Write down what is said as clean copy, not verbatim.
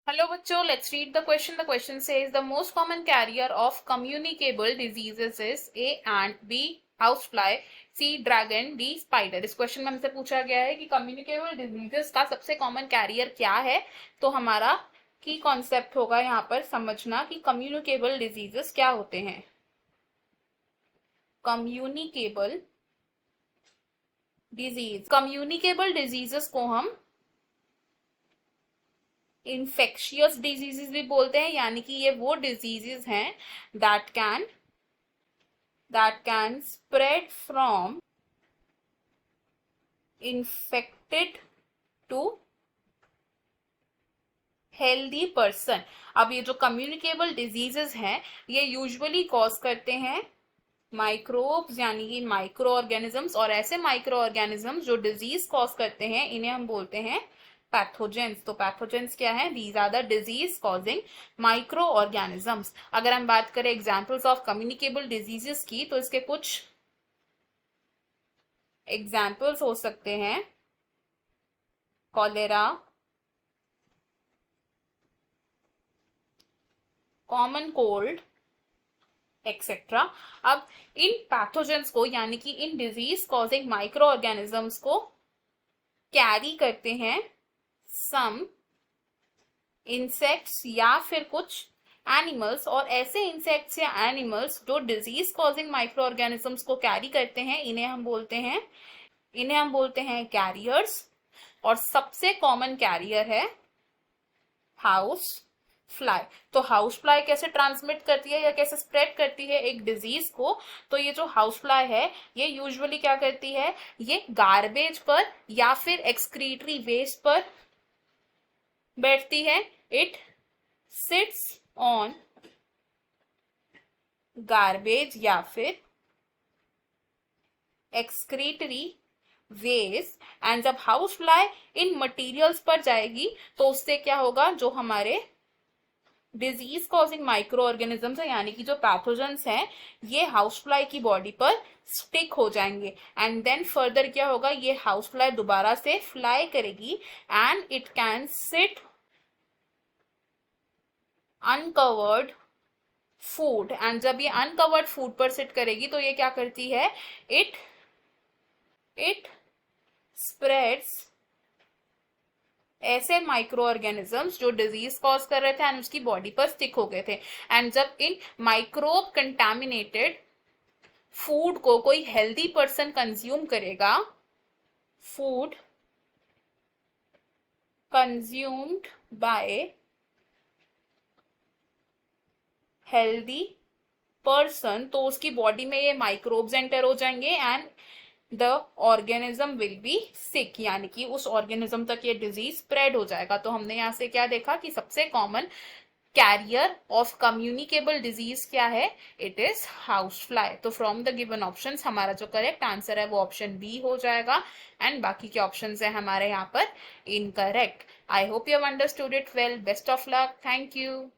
Hello बच्चों, let's read the question. The question says the most common carrier of communicable diseases is A ant, B housefly, C dragon, D spider. इस question में हमसे पूछा गया है कि communicable diseases का सबसे कॉमन कैरियर क्या है। तो हमारा की कॉन्सेप्ट होगा यहाँ पर समझना कि कम्युनिकेबल डिजीजेस क्या होते हैं। कम्युनिकेबल डिजीजेस को हम इन्फेक्शियस डिजीजेस भी बोलते हैं, यानी कि ये वो डिजीजेस हैं that can spread from infected to healthy person. अब ये जो कम्युनिकेबल डिजीजेस हैं ये यूजुअली कॉज करते हैं माइक्रोब्स यानी कि माइक्रो ऑर्गेनिजम्स, और ऐसे माइक्रो ऑर्गेनिजम्स जो डिजीज कॉज करते हैं इन्हें हम बोलते हैं पैथोजेंस। तो पैथोजेंस क्या है? These are the disease causing microorganisms. अगर हम बात करें एग्जांपल्स ऑफ कम्युनिकेबल डिजीजेस की, तो इसके कुछ एग्जांपल्स हो सकते हैं कॉलेरा, कॉमन कोल्ड एक्सेट्रा। अब इन पैथोजेंस को यानी कि in disease causing micro organisms को कैरी करते हैं सम इंसेक्ट्स या फिर कुछ एनिमल्स, और ऐसे इंसेक्ट्स या एनिमल्स जो डिजीज कॉजिंग माइक्रो ऑर्गेनिजम्स को कैरी करते हैं इन्हें हम बोलते हैं कैरियर्स। और सबसे कॉमन कैरियर है हाउस फ्लाई। तो हाउस फ्लाई कैसे ट्रांसमिट करती है या कैसे स्प्रेड करती है एक डिजीज को? तो ये जो हाउस फ्लाई है ये यूजुअली क्या करती है, ये गार्बेज पर या फिर एक्सक्रीटरी वेस्ट पर बैठती है। इट सिट्स ऑन गार्बेज या फिर एक्सक्रीटरी वेस्ट, एंड जब हाउस फ्लाई इन मटेरियल्स पर जाएगी तो उससे क्या होगा, जो हमारे डिजीज कॉजिंग माइक्रो ऑर्गेनिजम्स है यानी कि जो पैथोजेंस हैं ये हाउस फ्लाई की बॉडी पर स्टिक हो जाएंगे, एंड देन फर्दर क्या होगा, ये हाउस फ्लाई दोबारा से फ्लाई करेगी and it can sit uncovered food. And जब ये अनकवर्ड फूड पर सिट करेगी तो ये क्या करती है, इट स्प्रेड्स ऐसे माइक्रो ऑर्गेनिजम्स जो डिजीज कॉज कर रहे थे एंड उसकी बॉडी पर स्टिक हो गए थे। एंड जब इन माइक्रोब कंटामिनेटेड फूड को कोई हेल्दी पर्सन कंज्यूम करेगा, food consumed by healthy person, तो उसकी बॉडी में ये माइक्रोब्स एंटर हो जाएंगे and the organism will be sick, यानी कि उस ऑर्गेनिज्म तक ये डिजीज स्प्रेड हो जाएगा। तो हमने यहाँ से क्या देखा कि सबसे common carrier of communicable disease क्या है, इट इज हाउस फ्लाई। तो फ्रॉम द गिवन ऑप्शंस हमारा जो करेक्ट आंसर है वो ऑप्शन बी हो जाएगा, एंड बाकी के ऑप्शंस है हमारे यहाँ पर incorrect. I hope you have understood it well. Best of luck. Thank you.